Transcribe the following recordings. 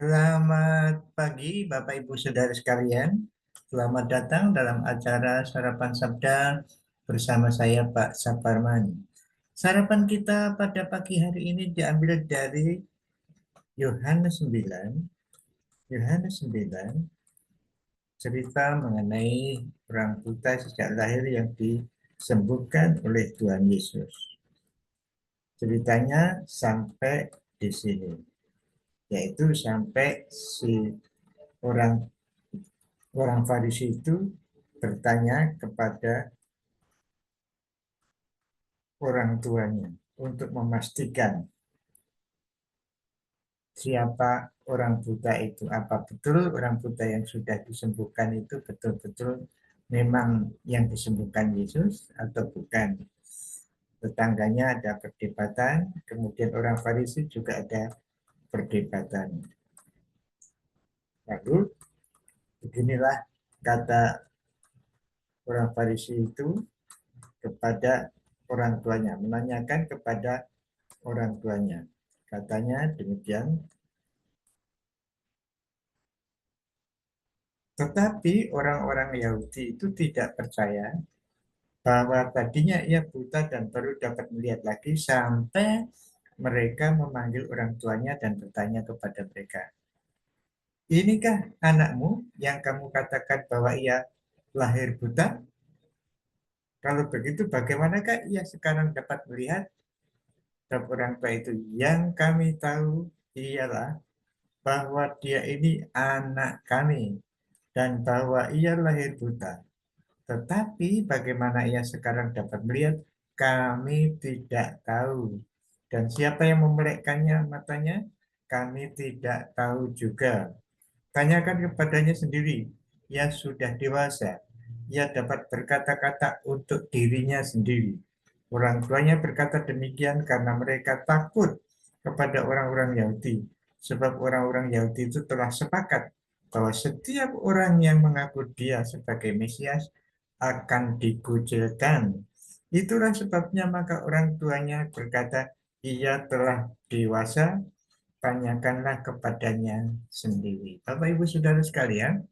Selamat pagi, Bapak Ibu Saudara sekalian. Selamat datang dalam acara Sarapan Sabda bersama saya, Pak Saparman. Sarapan kita pada pagi hari ini diambil dari Yohanes 9. Yohanes 9 cerita mengenai orang buta sejak lahir yang disembuhkan oleh Tuhan Yesus. Ceritanya sampai di sini, yaitu sampai si orang orang Farisi itu bertanya kepada orang tuanya untuk memastikan siapa orang buta itu. Apa betul orang buta yang sudah disembuhkan itu betul-betul memang yang disembuhkan Yesus atau bukan. Tetangganya ada perdebatan, kemudian orang Farisi juga ada perdebatan. Lalu beginilah kata orang Farisi itu kepada orang tuanya, menanyakan kepada orang tuanya. Katanya demikian, tetapi orang-orang Yahudi itu tidak percaya bahwa tadinya ia buta dan baru dapat melihat lagi sampai mereka memanggil orang tuanya dan bertanya kepada mereka, inikah anakmu yang kamu katakan bahwa ia lahir buta? Kalau begitu bagaimanakah ia sekarang dapat melihat? Dan orang tua itu, yang kami tahu ialah bahwa dia ini anak kami dan bahwa ia lahir buta. Tetapi bagaimana ia sekarang dapat melihat, kami tidak tahu. Dan siapa yang memelekkannya matanya, kami tidak tahu juga. Tanyakan kepadanya sendiri, ia sudah dewasa. Ia dapat berkata-kata untuk dirinya sendiri. Orang tuanya berkata demikian karena mereka takut kepada orang-orang Yahudi. Sebab orang-orang Yahudi itu telah sepakat bahwa setiap orang yang mengaku dia sebagai Mesias akan dikucilkan. Itulah sebabnya maka orang tuanya berkata, ia telah dewasa, tanyakanlah kepadanya sendiri. Bapak Ibu Saudara sekalian,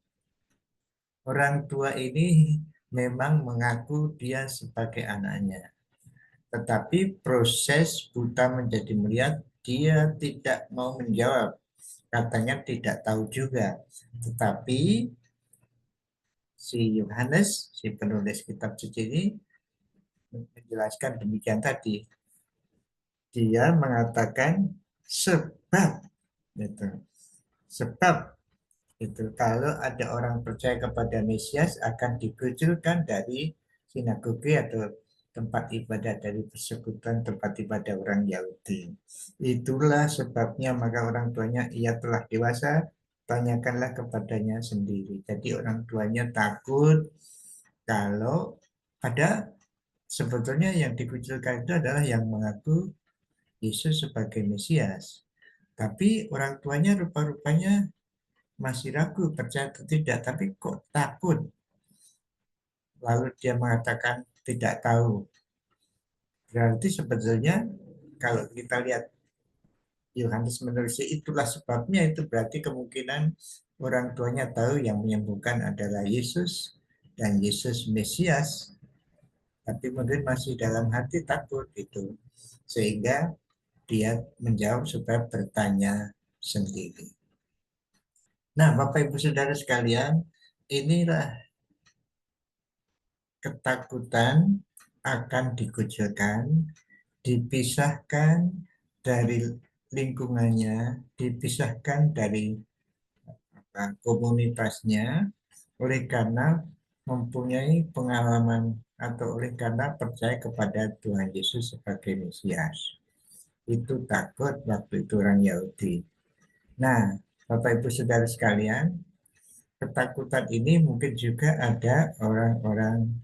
orang tua ini memang mengaku dia sebagai anaknya. Tetapi proses buta menjadi melihat, dia tidak mau menjawab. Katanya tidak tahu juga. Tetapi si Yohanes, si penulis kitab suci ini menjelaskan demikian tadi. Dia mengatakan sebab itu. Sebab itu kalau ada orang percaya kepada Mesias akan dikucilkan dari sinagoge atau tempat ibadah, dari persekutuan tempat ibadah orang Yahudi. Itulah sebabnya maka orang tuanya, ia telah dewasa, tanyakanlah kepadanya sendiri. Jadi orang tuanya takut kalau ada, sebetulnya yang dikucilkan itu adalah yang mengaku Yesus sebagai Mesias. Tapi orang tuanya rupa-rupanya masih ragu, percaya atau tidak, tapi kok takut. Lalu dia mengatakan tidak tahu. Berarti sebetulnya kalau kita lihat Yohanes menulis itulah sebabnya, itu berarti kemungkinan orang tuanya tahu yang menyembuhkan adalah Yesus dan Yesus Mesias, tapi mungkin masih dalam hati takut itu. Sehingga dia menjawab supaya bertanya sendiri. Nah, Bapak Ibu Saudara sekalian, inilah ketakutan akan dikucilkan, dipisahkan dari lingkungannya, dipisahkan dari komunitasnya, oleh karena mempunyai pengalaman atau oleh karena percaya kepada Tuhan Yesus sebagai Mesias. Itu takut waktu itu orang Yahudi. Nah, Bapak Ibu Saudara sekalian, ketakutan ini mungkin juga ada orang-orang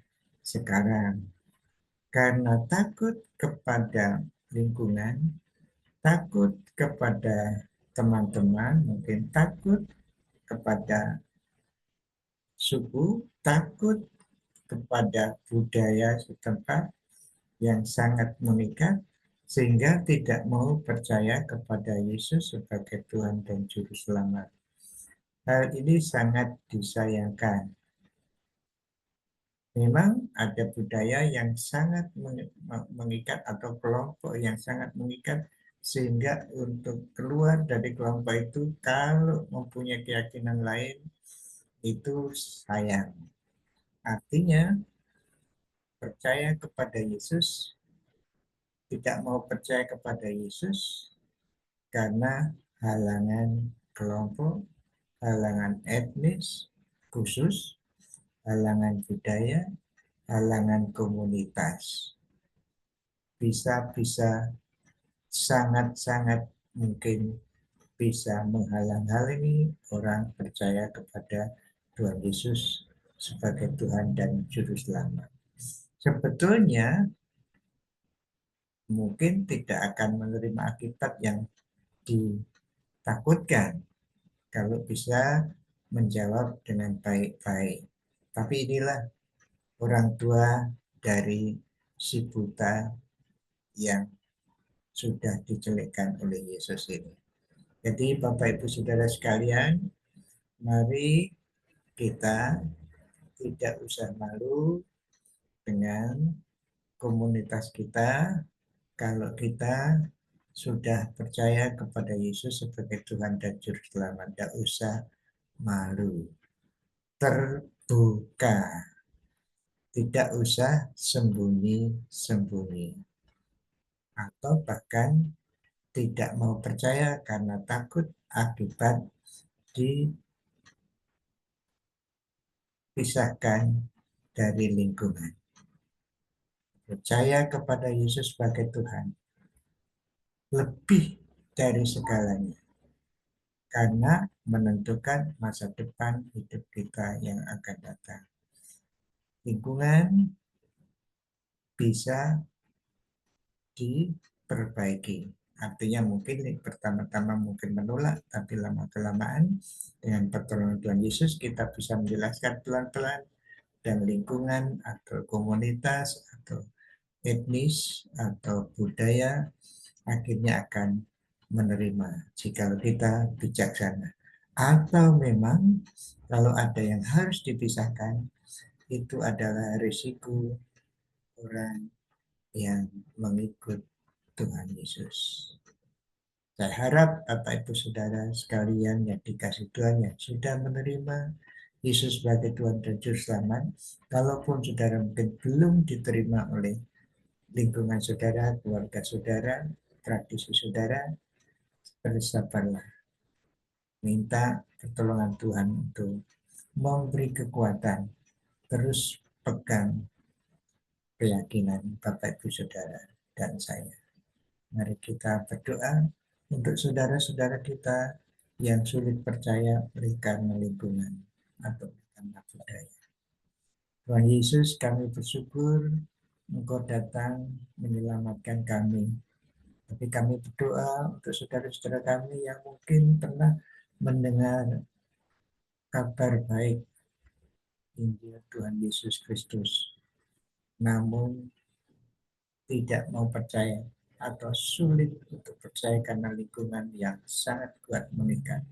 sekarang. Karena takut kepada lingkungan, takut kepada teman-teman, mungkin takut kepada suku, takut kepada budaya setempat yang sangat mengikat, sehingga tidak mau percaya kepada Yesus sebagai Tuhan dan Juru Selamat. Hal ini sangat disayangkan. Memang ada budaya yang sangat mengikat atau kelompok yang sangat mengikat sehingga untuk keluar dari kelompok itu kalau mempunyai keyakinan lain itu sayang. Artinya percaya kepada Yesus, tidak mau percaya kepada Yesus karena halangan kelompok, halangan etnis khusus, halangan budaya, halangan komunitas. Bisa-bisa sangat-sangat mungkin bisa menghalang-halangi orang percaya kepada Tuhan Yesus sebagai Tuhan dan Juru Selamat. Sebetulnya mungkin tidak akan menerima akibat yang ditakutkan kalau bisa menjawab dengan baik-baik. Tapi inilah orang tua dari si buta yang sudah dijelekkan oleh Yesus ini. Jadi Bapak Ibu Saudara sekalian, mari kita tidak usah malu dengan komunitas kita kalau kita sudah percaya kepada Yesus sebagai Tuhan dan Juru Selamat. Tidak usah malu, terbuka, tidak usah sembunyi-sembunyi, atau bahkan tidak mau percaya karena takut akibat dipisahkan dari lingkungan. Percaya kepada Yesus sebagai Tuhan lebih dari segalanya, karena menentukan masa depan hidup kita yang akan datang. Lingkungan bisa diperbaiki. Artinya mungkin pertama-tama mungkin menolak, tapi lama-kelamaan dengan pertolongan Tuhan Yesus kita bisa menjelaskan pelan-pelan, dan lingkungan atau komunitas atau etnis atau budaya akhirnya akan menerima jika kita bijaksana. Atau memang kalau ada yang harus dipisahkan, itu adalah risiko orang yang mengikut Tuhan Yesus. Saya harap Bapak Ibu Saudara sekalian yang dikasih Tuhan yang sudah menerima Yesus sebagai Tuhan dan Juru Selamat, kalaupun saudara mungkin belum diterima oleh lingkungan saudara, keluarga saudara, tradisi saudara, bersabarlah. Minta pertolongan Tuhan untuk memberi kekuatan, terus pegang keyakinan Bapak Ibu Saudara dan saya. Mari kita berdoa untuk saudara-saudara kita yang sulit percaya oleh karena lingkungan atau karena budaya. Tuhan Yesus, kami bersyukur Engkau datang menyelamatkan kami. Tapi kami berdoa untuk saudara-saudara kami yang mungkin pernah mendengar kabar baik Injil Tuhan Yesus Kristus, namun tidak mau percaya atau sulit untuk percaya karena lingkungan yang sangat kuat mengikat.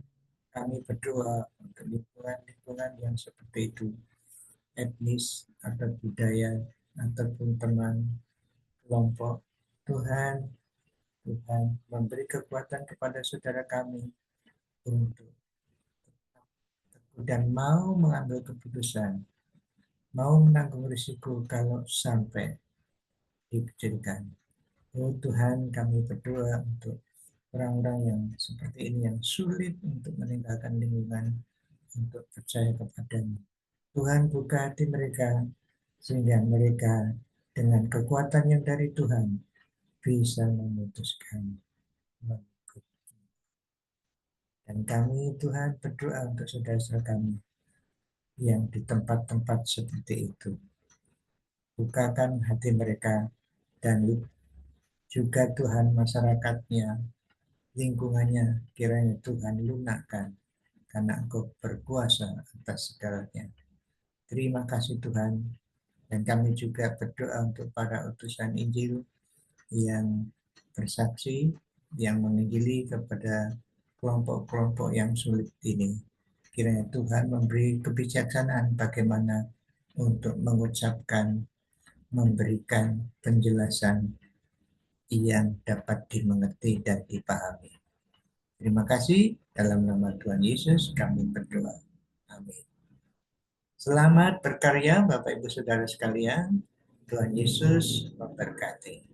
Kami berdoa untuk lingkungan-lingkungan yang seperti itu, etnis atau budaya ataupun teman kelompok. Tuhan, Tuhan memberi kekuatan kepada saudara kami untuk dan mau mengambil keputusan, mau menanggung risiko kalau sampai dikucilkan. Oh Tuhan, kami berdoa untuk orang-orang yang seperti ini yang sulit untuk meninggalkan lingkungan untuk percaya kepadamu. Tuhan buka hati mereka sehingga mereka dengan kekuatan yang dari Tuhan bisa memutuskan mengikut. Dan kami Tuhan berdoa untuk saudara-saudara kami yang di tempat-tempat seperti itu. Bukakan hati mereka dan juga Tuhan masyarakatnya, lingkungannya, kiranya Tuhan lunakkan karena Engkau berkuasa atas segalanya. Terima kasih Tuhan. Dan kami juga berdoa untuk para utusan Injil yang bersaksi, yang menginjili kepada kelompok-kelompok yang sulit ini. Kiranya Tuhan memberi kebijaksanaan bagaimana untuk mengucapkan, memberikan penjelasan yang dapat dimengerti dan dipahami. Terima kasih. Dalam nama Tuhan Yesus kami berdoa. Amin. Selamat berkarya Bapak Ibu Saudara sekalian. Tuhan Yesus memberkati.